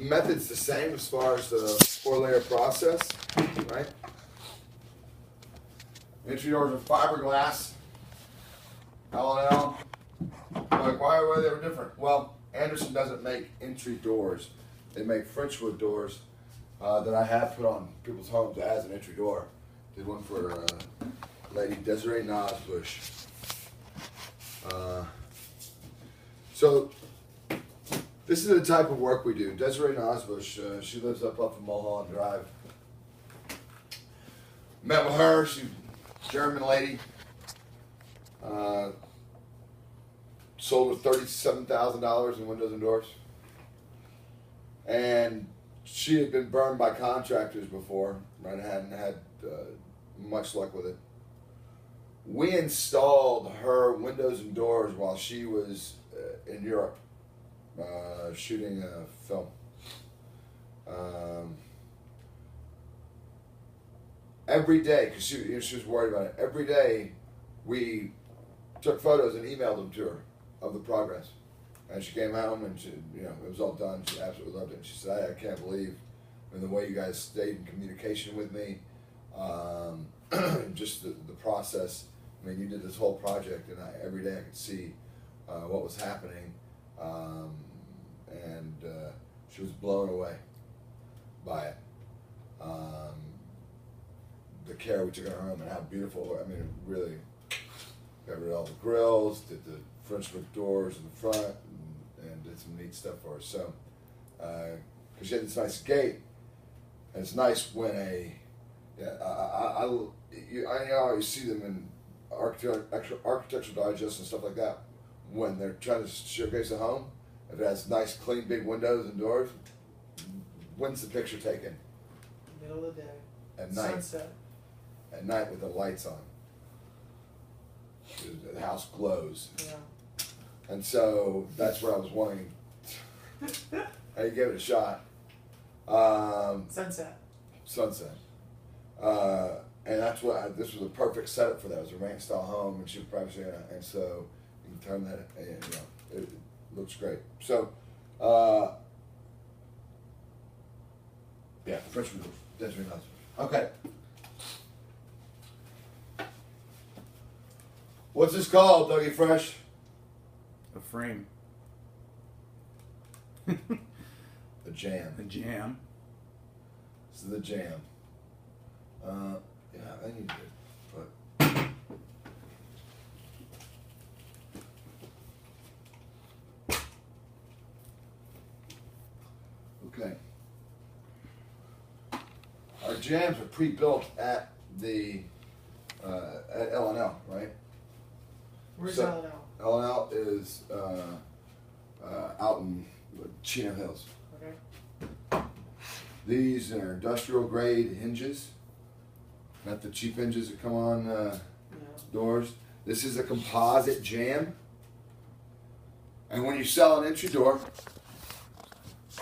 method's the same as far as the 4-layer process, right? Entry doors are fiberglass, L&L. Like, why were they different? Well, Anderson doesn't make entry doors. They make Frenchwood doors that I have put on people's homes as an entry door. Did one for Lady Desiree Nosbush. So this is the type of work we do. Desiree Nosbush, she lives up of Mulholland Drive. Met with her, she's a German lady. Sold her $37,000 in windows and doors. And she had been burned by contractors before, and hadn't had much luck with it. We installed her windows and doors while she was in Europe shooting a film. Every day, because she was worried about it, every day we took photos and emailed them to her of the progress. And she came home and she, it was all done. She absolutely loved it. She said, I can't believe the way you guys stayed in communication with me. Just the process. I mean, you did this whole project, and every day I could see what was happening. And she was blown away by it. The care we took in her home and how beautiful, I mean, really got rid of all the grills, did the Frenchwood doors in the front, and did some neat stuff for her. So, because she had this nice gate, and it's nice when I always see them in architectural digest and stuff like that when they're trying to showcase a home. If it has nice, clean, big windows and doors, when's the picture taken? Middle of the day. At night. Sunset. At night with the lights on. The house glows. Yeah. And so that's what I was wanting. I gave it a shot. Sunset. Sunset. And that's what this was a perfect setup for that. It was a ranch style home, and she was privacy, and so you can turn that. It looks great. So, yeah, Frenchwood. That's really nice. Okay. What's this called, Dougie Fresh? A frame. A jam. A jam. This is the jam. Yeah, I need to put. Okay. Our jams are pre-built at the at L&L, right? Where's So, L&L? L&L is out in Chino Hills. Okay. These are industrial grade hinges, not the cheap hinges that come on doors. This is a composite jam. And when you sell an entry door,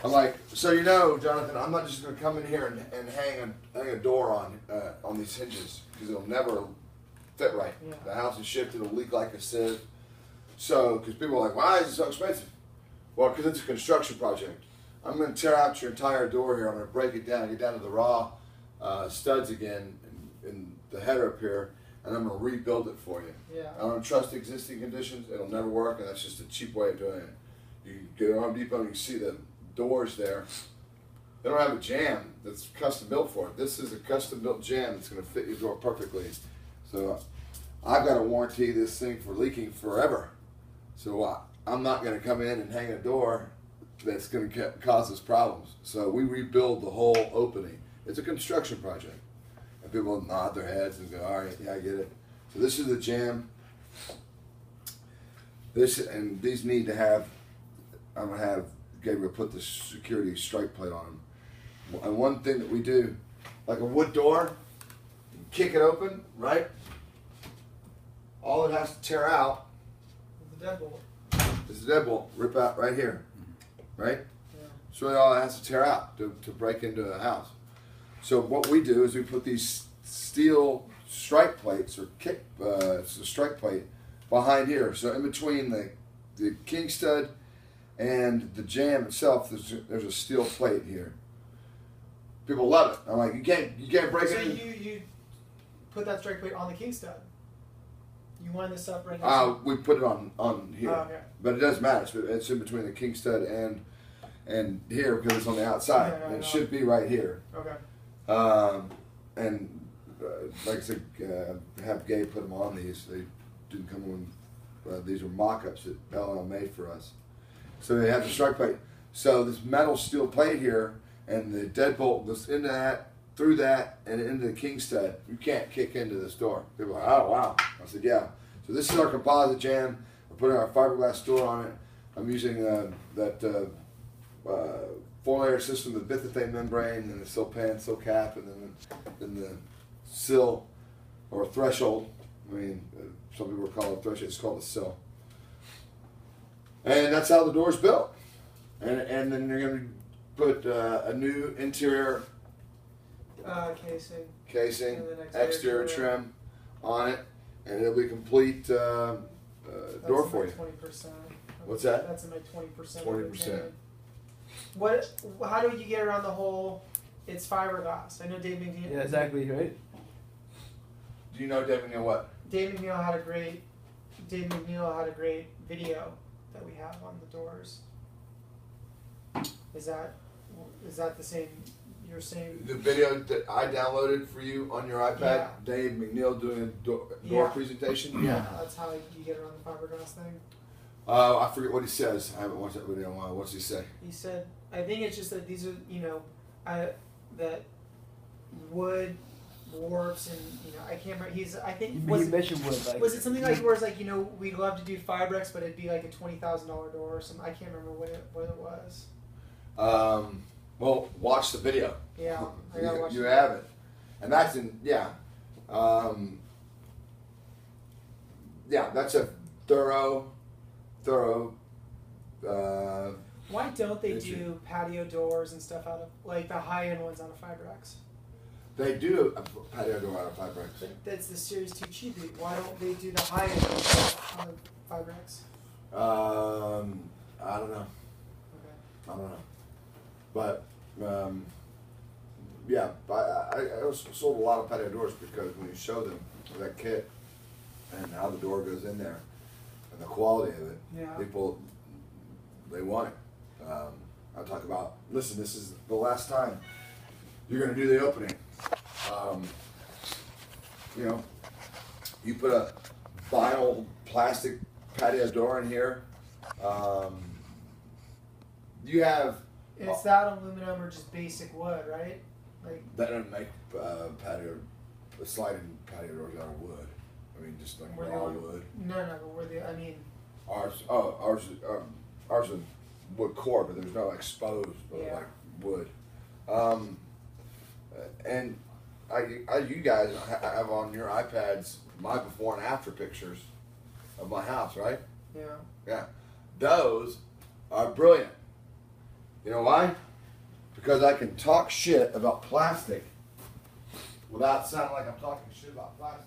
I'm like, so Jonathan, I'm not just going to come in here and hang a door on these hinges because it'll never fit right. Yeah. The house is shifted, it'll leak like a sieve. So, because people are like, why is it so expensive? Well, because it's a construction project. I'm going to tear out your entire door here. I'm going to break it down, get down to the raw studs again in the header up here, and I'm going to rebuild it for you. Yeah. I don't trust existing conditions. It'll never work, and that's just a cheap way of doing it. You can go to Home Depot and you can see the doors there. They don't have a jam that's custom built for it. This is a custom built jam that's going to fit your door perfectly. So I've got to warranty this thing for leaking forever. So I'm not going to come in and hang a door that's going to cause us problems. So we rebuild the whole opening. It's a construction project. And people nod their heads and go, all right, yeah, I get it. So this is the jam. And these need to have, I'm going to have Gabriel put the security strike plate on them. And one thing that we do, like a wood door, you kick it open, right? All it has to tear out The deadbolt. is the deadbolt, rip out right here, right? Yeah. So really all it has to tear out to break into a house. So what we do is we put these steel strike plates or it's a strike plate behind here. So in between the king stud and the jamb itself, there's a steel plate here. People love it. I'm like, you can't break So it. you put that strike plate on the king stud. You wind this up right now. We put it on here, Oh, okay. but it doesn't matter. It's in between the king stud and here because it's on the outside. Yeah, And it know. should be right here. Okay. And like I said, have Gabe put them on these. They didn't come on. These are mock-ups that L&L made for us. So they have the strike plate. So this metal steel plate here, and the deadbolt goes into that, through that, and into the king stud. You can't kick into this door. People are like, oh wow. I said, yeah. So this is our composite jam. We're putting our fiberglass door on it. I'm using that 4-layer system, the bithythane membrane, and the sill pan, sill cap, and then the sill or threshold. I mean, some people call it threshold. It's called a sill. And that's how the door's built. And then you're going to put a new interior casing, And then exterior trim on it, and it'll be complete door for you. 20%. What's that? That's in my 20%. 20%. What? How do you get around the whole? It's fiberglass. I know Dave McNeil. Yeah, exactly right. Do you know David Neal what? Dave McNeil had a great video that we have on the doors. Is that the same? You're saying The video that I downloaded for you on your iPad, Yeah. Dave McNeil doing a door Yeah. presentation? Yeah, that's how you get around the fiberglass thing. I forget what he says. I haven't watched that video in a while. What's he say? He said, I think it's just that these are, that wood warps and, I can't remember. You mentioned wood, like. Was it something like where it's like, we'd love to do Fibrex, but it'd be like a $20,000 door or something? I can't remember what it was. Well, watch the video. Yeah, I gotta watch You it. have it. And that's that's a thorough, Why don't they Issue. do patio doors and stuff out of, like the high-end ones out of Fibrex? they do a patio door out of Fibrex. But that's the Series 2 cheap. Why don't they do the high-end ones out of Fibrex? I don't know. Okay. I don't know. But, yeah, I sold a lot of patio doors because when you show them that kit and how the door goes in there and the quality of it, Yeah. people, they want it. I talk about, listen, this is the last time you're going to do the opening. You put a vinyl plastic patio door in here. You have It's that aluminum or just basic wood, right? Like that doesn't make sliding patio doors out of wood. I mean, just like where raw they wood. No, but where they, I mean, Ours is wood core, but there's no exposed, Yeah. like wood. And you guys have on your iPads my before and after pictures of my house, right? yeah. Yeah, those are brilliant. You know why? Because I can talk shit about plastic without sounding like I'm talking shit about plastic.